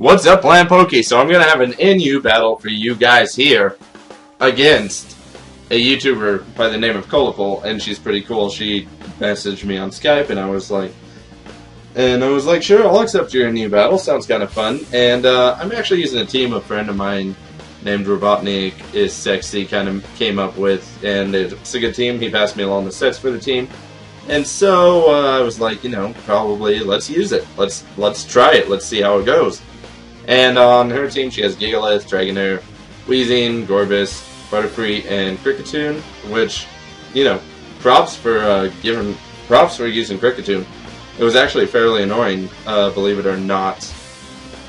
What's up, Land Pokey? So I'm gonna have an NU battle for you guys here against a YouTuber by the name of Colorful, and she's pretty cool. She messaged me on Skype, and I was like, sure, I'll accept your NU battle. Sounds kind of fun. And I'm actually using a team a friend of mine named Robotnik is Sexy kind of came up with, and it's a good team. He passed me along the sets for the team. And so I was like, probably let's use it. Let's try it. Let's see how it goes. And on her team, she has Gigalith, Dragonair, Weezing, Gorbis, Butterfree, and Kricketune. Which, props for using Kricketune. It was actually fairly annoying, believe it or not.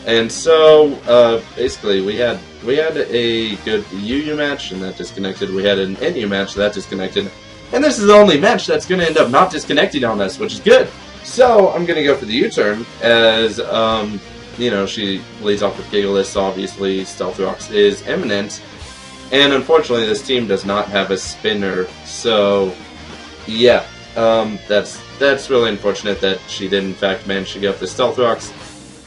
And so basically, we had a good UU match, and that disconnected. We had an NU match that disconnected. And this is the only match that's going to end up not disconnecting on us, which is good. So, I'm going to go for the U-turn, as, she leads off with Gigalith, so obviously Stealth Rocks is imminent. And unfortunately, this team does not have a spinner, so, yeah. That's really unfortunate that she did, in fact, manage to get up the Stealth Rocks.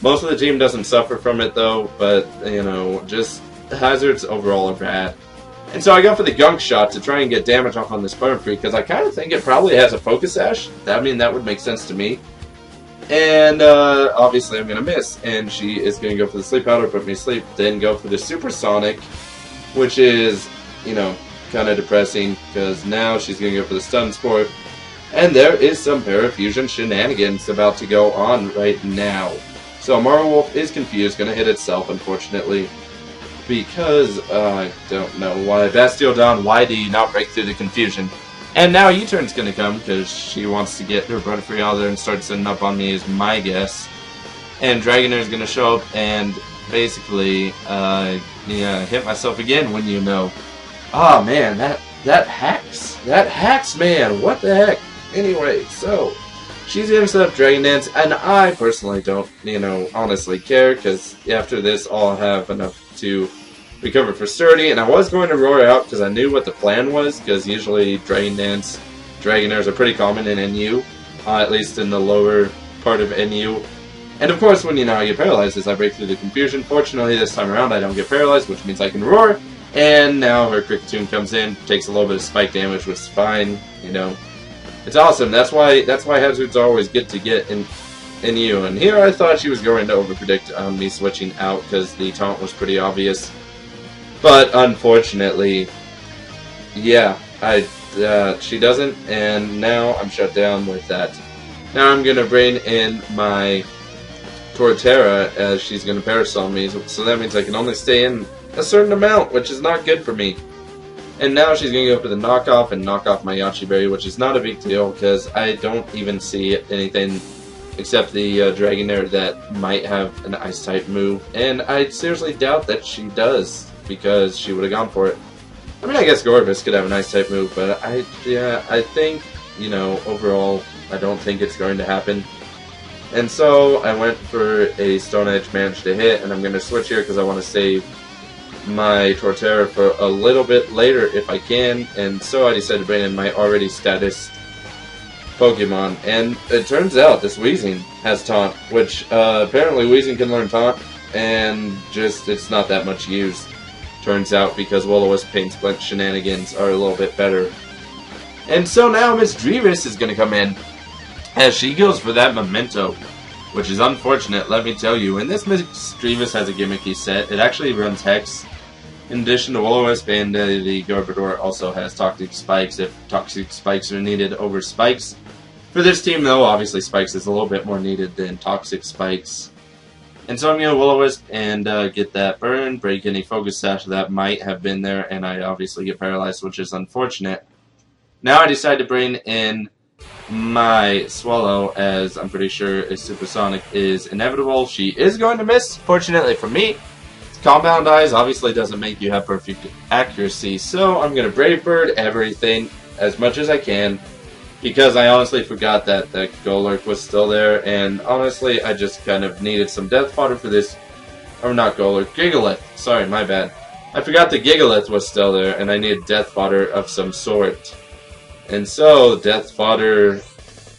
Most of the team doesn't suffer from it, though, but, just hazards overall are bad. And so I go for the Gunk Shot to try and get damage off on this Butterfree, because I kind of think it probably has a Focus Sash. That would make sense to me. And obviously I'm going to miss, and she is going to go for the Sleep Powder, put me to sleep, then go for the Supersonic, which is, kind of depressing, because now she's going to go for the Stun Spore. And there is some Parafusion shenanigans about to go on right now. So Marlwolf is confused, going to hit itself, unfortunately. Because, I don't know why. Bastiodon, why do you not break through the confusion? And now U-turn's gonna come, because she wants to get her Butterfree out there and start setting up on me, is my guess. And Dragonair's gonna show up and basically, hit myself again when oh man, that hacks. That hacks, man, what the heck? Anyway, so, she's gonna set up Dragon Dance, and I personally don't, honestly care, because after this I'll have enough to recover for Sturdy, and I was going to Roar out because I knew what the plan was, because usually Dragon Dance, Dragonairs are pretty common in NU, at least in the lower part of NU. And of course, when I get paralyzed, as I break through the confusion. Fortunately, this time around I don't get paralyzed, which means I can Roar, and now her Kricketune comes in, takes a little bit of spike damage, which is fine, It's awesome. That's why hazards are always good to get in NU. And here I thought she was going to overpredict on me switching out, because the taunt was pretty obvious. But unfortunately, yeah, she doesn't, and now I'm shut down with that. Now I'm gonna bring in my Torterra, as she's gonna Parasol me, so that means I can only stay in a certain amount, which is not good for me. And now she's gonna go for the knockoff and knock off my Yachi Berry, which is not a big deal, because I don't even see anything except the Dragonair that might have an Ice-type move, and I seriously doubt that she does, because she would have gone for it. I mean, I guess Gorbis could have an Ice-type move, but I think, overall, I don't think it's going to happen. And so, I went for a Stone Edge, managed to hit, and I'm going to switch here because I want to save my Torterra for a little bit later if I can, and so I decided to bring in my already status Pokemon, and it turns out this Weezing has Taunt, which apparently Weezing can learn Taunt, and just it's not that much used. Turns out, because Will-O-Wisp Pain Splint shenanigans are a little bit better. And so now Miss Drevis is going to come in, as she goes for that Memento, which is unfortunate, let me tell you. And this Miss Drevis has a gimmicky set. It actually runs Hex. In addition to Will-O-Wisp, and the Garbodor also has Toxic Spikes if Toxic Spikes are needed over Spikes. For this team, though, obviously Spikes is a little bit more needed than Toxic Spikes. And so I'm going to Will-O-Wisp and get that burn, break any Focus Sash that might have been there, and I obviously get paralyzed, which is unfortunate. Now I decide to bring in my Swallow, as I'm pretty sure a Supersonic is inevitable. She is going to miss, fortunately for me. Compound Eyes obviously doesn't make you have perfect accuracy, so I'm going to Brave Bird everything as much as I can, because I honestly forgot that Golurk was still there, and honestly I just kind of needed some Death Fodder for this, or not Golurk, Gigalith, sorry, my bad. I forgot the Gigalith was still there, and I needed Death Fodder of some sort. And so, Death Fodder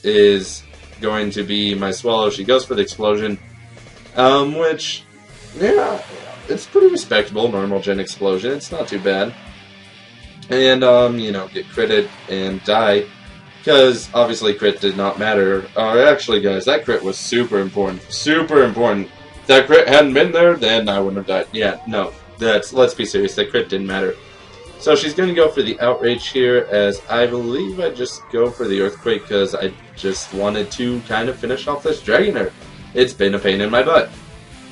is going to be my Swallow. She goes for the Explosion, which Yeah, it's pretty respectable, normal gen explosion. It's not too bad. And, you know, get critted and die. Because, obviously, crit did not matter. Actually, guys, that crit was super important. Super important. If that crit hadn't been there, then I wouldn't have died. Yeah, no. Let's be serious. That crit didn't matter. So she's going to go for the Outrage here, as I believe I just go for the Earthquake, because I just wanted to kind of finish off this Dragonair. It's been a pain in my butt.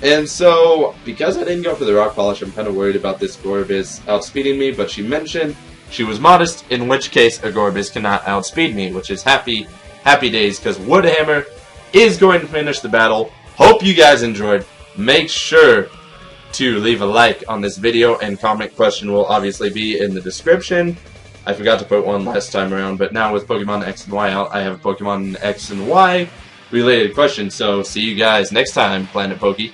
And so, because I didn't go for the Rock Polish, I'm kind of worried about this Gorbis outspeeding me, but she mentioned she was modest, in which case a Gorbis cannot outspeed me, which is happy days, because Woodhammer is going to finish the battle. Hope you guys enjoyed. Make sure to leave a like on this video, and comment question will obviously be in the description. I forgot to put one last time around, but now with Pokemon X and Y out, I have a Pokemon X and Y related question. So see you guys next time, Planet Poke.